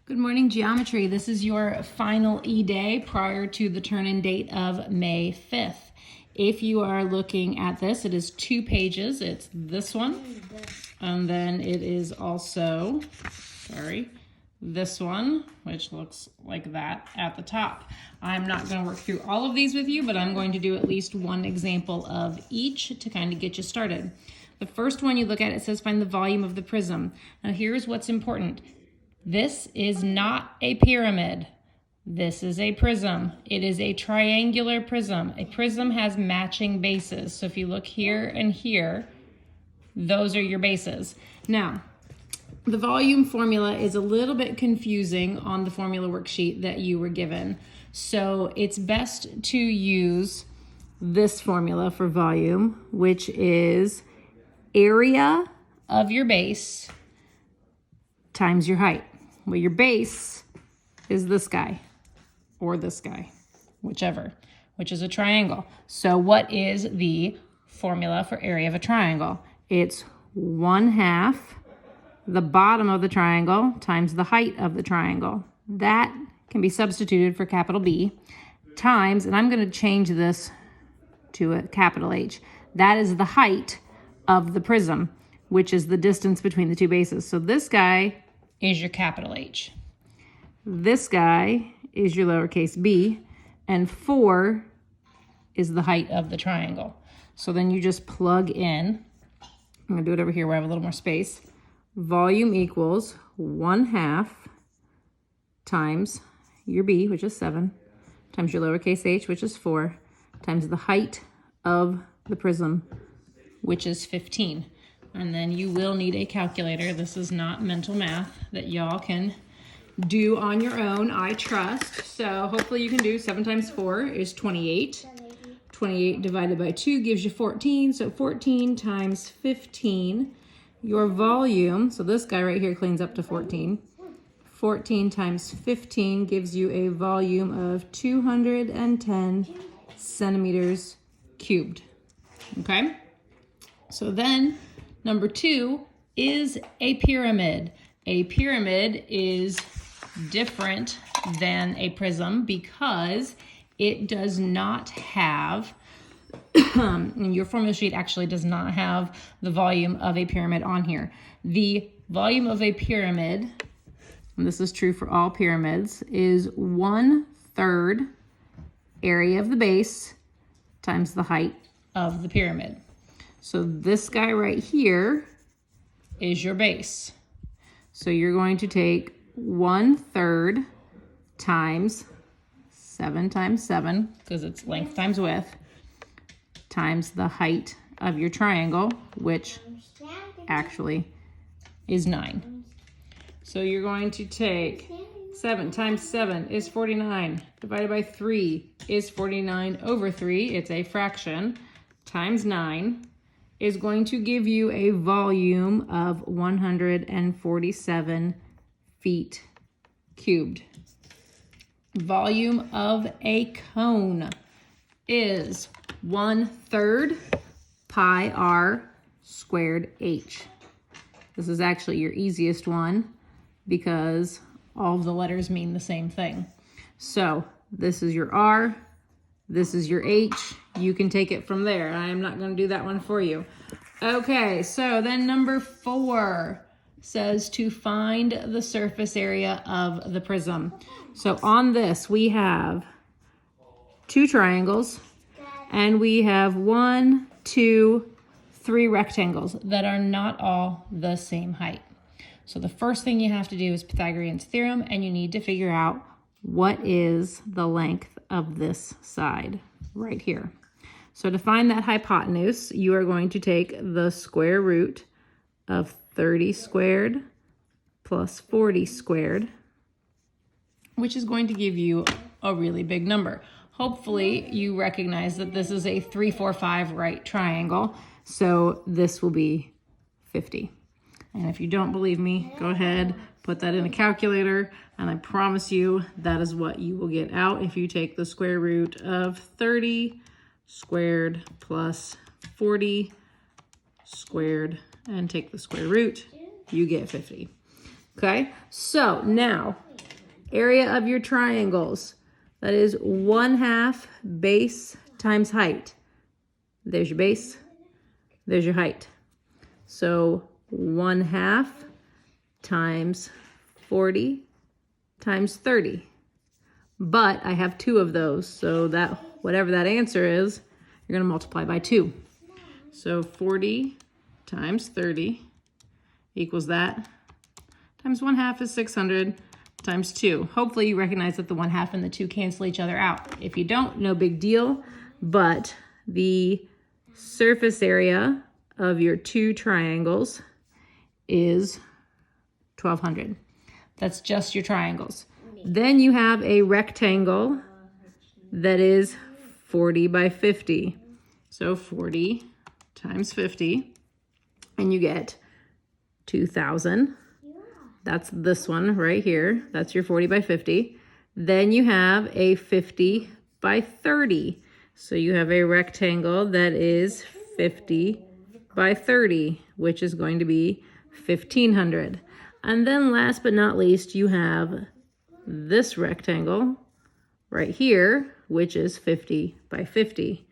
Good morning, geometry. This is your final E-Day prior to the turn-in date of May 5th. If you are looking at this, it is 2 pages. It's this one, and then it is also, this one, which looks like that at the top. I'm not going to work through all of these with you, but I'm going to do at least one example of each to kind of get you started. The first one you look at, it says find the volume of the prism. Now here's what's important. This is not a pyramid. This is a prism. It is a triangular prism. A prism has matching bases. So if you look here and here, those are your bases. Now, the volume formula is a little bit confusing on the formula worksheet that you were given. So it's best to use this formula for volume, which is area of your base times your height. Well, your base is this guy or this guy, whichever, which is a triangle. So what is the formula for area of a triangle? It's 1/2 the bottom of the triangle times the height of the triangle. That can be substituted for capital B times, and I'm going to change this to a capital H. That is the height of the prism, which is the distance between the two bases. So this guy is your capital H. This guy is your lowercase b, and 4 is the height of the triangle. So then you just plug in, I'm gonna do it over here where I have a little more space. Volume equals 1/2 times your b, which is 7, times your lowercase h, which is 4, times the height of the prism, which is 15. And then you will need a calculator. This is not mental math that y'all can do on your own, I trust. So hopefully you can do 7 times 4 is 28. 28 divided by 2 gives you 14. So 14 times 15, your volume, so this guy right here cleans up to 14. 14 times 15 gives you a volume of 210 centimeters cubed. Okay? So then, number 2 is a pyramid. A pyramid is different than a prism because it does not have, and your formula sheet actually does not have the volume of a pyramid on here. The volume of a pyramid, and this is true for all pyramids, is 1/3 area of the base times the height of the pyramid. So this guy right here is your base. So you're going to take 1/3 times 7 times 7, because it's length times width, times the height of your triangle, which actually is 9. So you're going to take 7 times 7 is 49, divided by 3 is 49/3, it's a fraction, times 9, is going to give you a volume of 147 feet cubed. Volume of a cone is 1/3 pi r squared h. This is actually your easiest one because all of the letters mean the same thing. So this is your r, this is your h. You can take it from there. I am not going to do that one for you. Okay, so then number 4 says to find the surface area of the prism. So on this, we have 2 triangles, and we have 1, 2, 3 rectangles that are not all the same height. So the first thing you have to do is Pythagorean's theorem, and you need to figure out what is the length of this side right here. So to find that hypotenuse, you are going to take the square root of 30 squared plus 40 squared, which is going to give you a really big number. Hopefully you recognize that this is a 3, 4, 5 right triangle, so this will be 50. And if you don't believe me, go ahead, put that in a calculator, and I promise you that is what you will get out if you take the square root of 30 squared plus 40 squared and take the square root, you get 50. Okay, so now area of your triangles, that is 1/2 base times height. There's your base, there's your height. So 1/2 times 40 times 30. But I have 2 of those, so that whatever that answer is, you're going to multiply by 2. So 40 times 30 equals that. Times 1/2 is 600 times 2. Hopefully you recognize that the 1/2 and the 2 cancel each other out. If you don't, no big deal. But the surface area of your 2 triangles is 1200. That's just your triangles. Then you have a rectangle that is 40 by 50. So 40 times 50, and you get 2000. That's this one right here. That's your 40 by 50. Then you have a 50 by 30. So you have a rectangle that is 50 by 30, which is going to be 1500. And then last but not least, you have this rectangle right here, which is 50 by 50.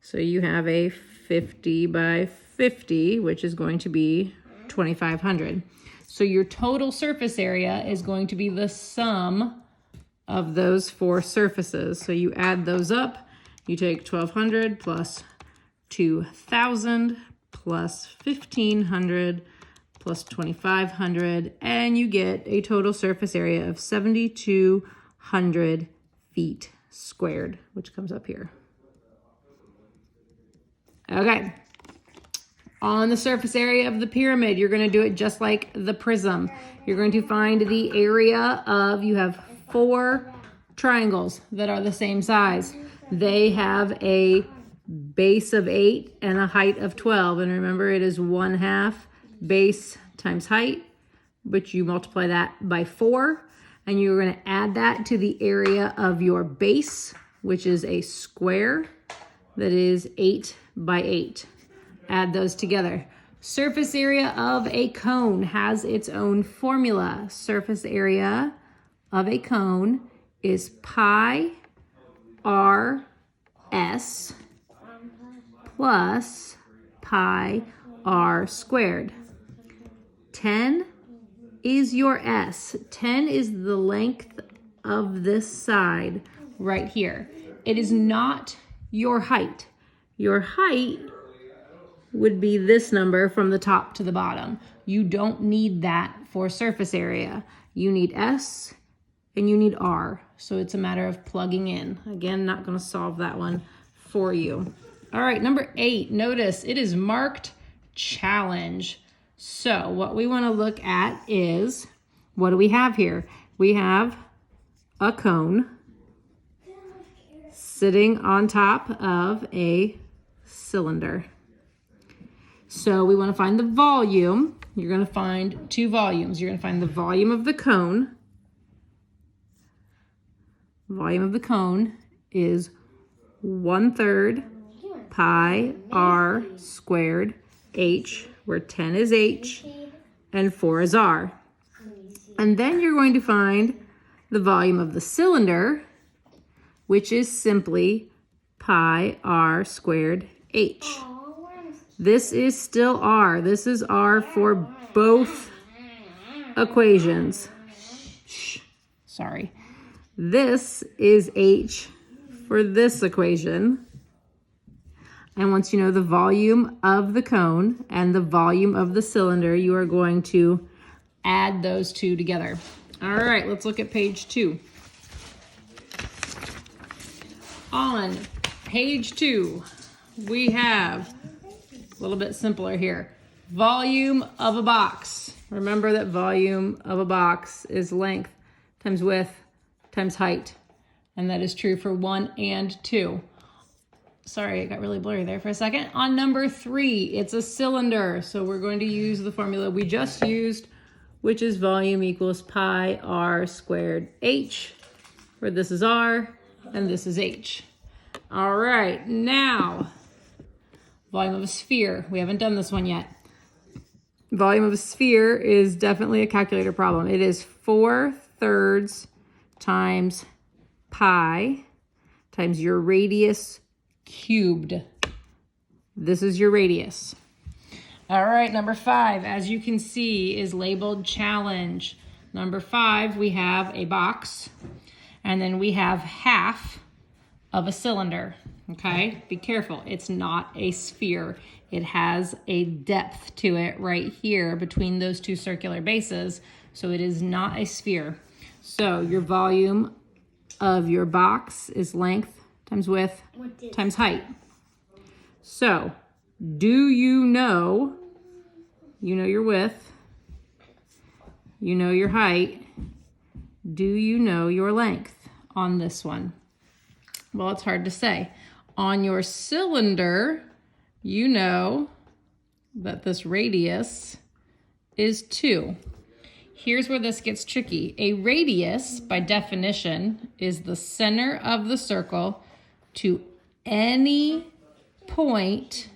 So you have a 50 by 50, which is going to be 2500. So your total surface area is going to be the sum of those 4 surfaces. So you add those up, you take 1200 plus 2000 plus 1500 plus 2500, and you get a total surface area of 7,200 feet squared, which comes up here. Okay. On the surface area of the pyramid, you're going to do it just like the prism. You're going to find the area of, you have 4 triangles that are the same size. They have a base of 8 and a height of 12. And remember, it is 1/2 base times height, but you multiply that by 4. And you're going to add that to the area of your base, which is a square that is 8 by 8. Add those together. Surface area of a cone has its own formula. Surface area of a cone is pi r(s) plus pi r squared. 10 is your s. 10 is the length of this side right here. It is not your height. Your height would be this number from the top to the bottom. You don't need that for surface area. You need S and you need R. So it's a matter of plugging in. Again, not going to solve that one for you. All right, number 8. Notice it is marked challenge. So what we want to look at is, what do we have here? We have a cone sitting on top of a cylinder. So we want to find the volume. You're going to find 2 volumes. You're going to find the volume of the cone. Volume of the cone is 1/3 pi r squared h, where 10 is h and 4 is r. And then you're going to find the volume of the cylinder, which is simply pi r squared h. This is still r. This is r for both equations. Sorry. This is h for this equation. And once you know the volume of the cone and the volume of the cylinder, you are going to add those 2 together. All right, let's look at page 2. On page 2, we have a little bit simpler here. Volume of a box. Remember that volume of a box is length times width times height. And that is true for 1 and 2. Sorry, it got really blurry there for a second. On number 3, it's a cylinder. So we're going to use the formula we just used, which is volume equals pi r squared h, where this is r and this is h. All right, now, volume of a sphere. We haven't done this one yet. volume of a sphere is definitely a calculator problem. It is 4/3 times pi times your radius cubed. This is your radius. All right, number 5, as you can see, is labeled challenge. Number 5, we have a box, and then we have half of a cylinder, okay? Be careful, it's not a sphere. It has a depth to it right here between those two circular bases, so it is not a sphere. So your volume of your box is length times width times height. So, do you know your width, you know your height, do you know your length on this one? Well, it's hard to say. On your cylinder, you know that this radius is 2. Here's where this gets tricky. A radius, by definition, is the center of the circle to any point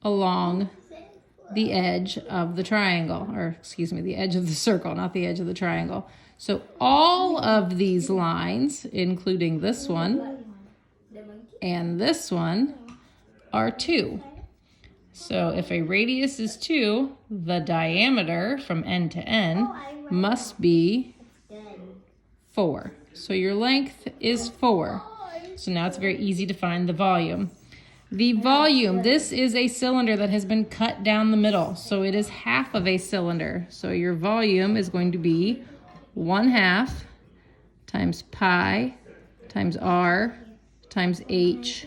along the edge of the triangle, or excuse me, the edge of the circle, not the edge of the triangle. So all of these lines, including this one and this one, are 2. So if a radius is 2, the diameter from end to end must be 4. So your length is 4. So now it's very easy to find the volume. The volume, this is a cylinder that has been cut down the middle, so it is half of a cylinder. So your volume is going to be 1/2 times pi times r times h,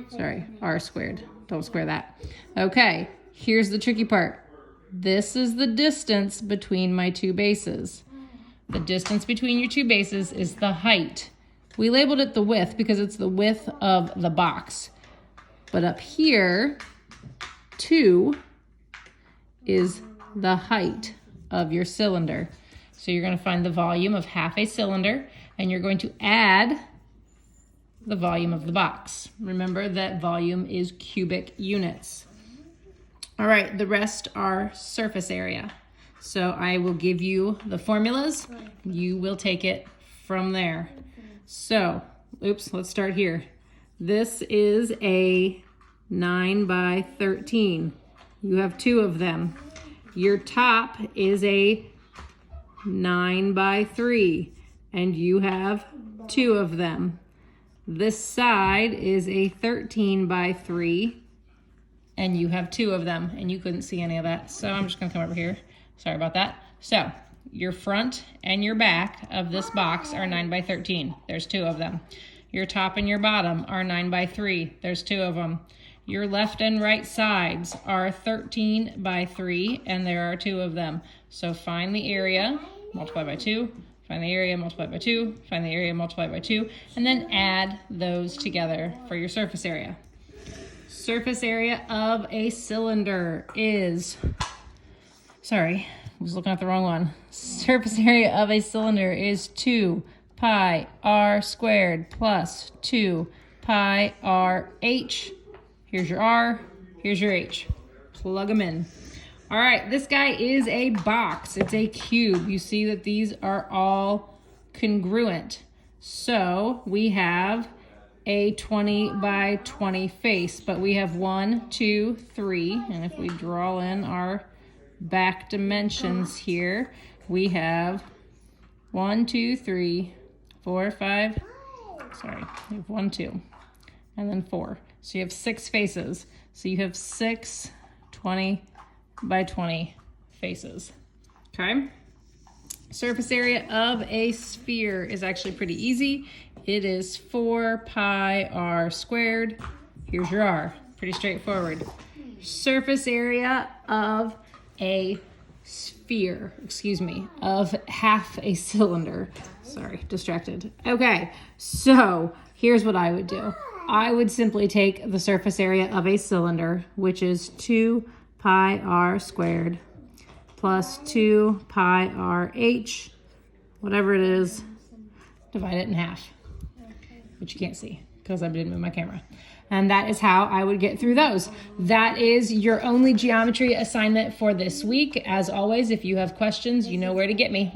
sorry, r squared. Don't square that. Okay, here's the tricky part. This is the distance between my two bases. The distance between your two bases is the height. We labeled it the width because it's the width of the box. But up here, 2 is the height of your cylinder. So you're going to find the volume of half a cylinder, and you're going to add the volume of the box. Remember that volume is cubic units. All right, the rest are surface area. So I will give you the formulas. You will take it from there. So, let's start here. This is a 9/13. You have 2 of them. Your top is a 9/3, and you have 2 of them. This side is a 13/3, and you have 2 of them, and you couldn't see any of that. So I'm just gonna come over here. Sorry about that. So your front and your back of this box are 9/13. There's 2 of them. Your top and your bottom are 9/3. There's 2 of them. Your left and right sides are 13/3, and there are 2 of them. So find the area, multiply by 2, find the area, multiply by 2, find the area, multiply by 2, and then add those together for your surface area. Surface area of a cylinder is, sorry, I was looking at the wrong one. Surface area of a cylinder is 2 pi r squared plus 2 pi r h. Here's your r, here's your h. Plug them in. All right, this guy is a box. It's a cube. You see that these are all congruent. So we have a 20/20 face, but we have 1, 2, 3, and if we draw in our back dimensions here, we have 1, 2, 3, 4, 5, sorry, we have 1, 2, and then 4. So you have 6 faces. So you have 6 20/20 faces, okay? Surface area of a sphere is actually pretty easy. It is 4 pi r squared. Here's your r, pretty straightforward. Surface area of a sphere, of half a cylinder. Sorry, distracted. Okay, so here's what I would do. I would simply take the surface area of a cylinder, which is 2 pi r squared plus 2 pi r h, whatever it is, divide it in half, which you can't see because I didn't move my camera. And that is how I would get through those. That is your only geometry assignment for this week. As always, if you have questions, you know where to get me.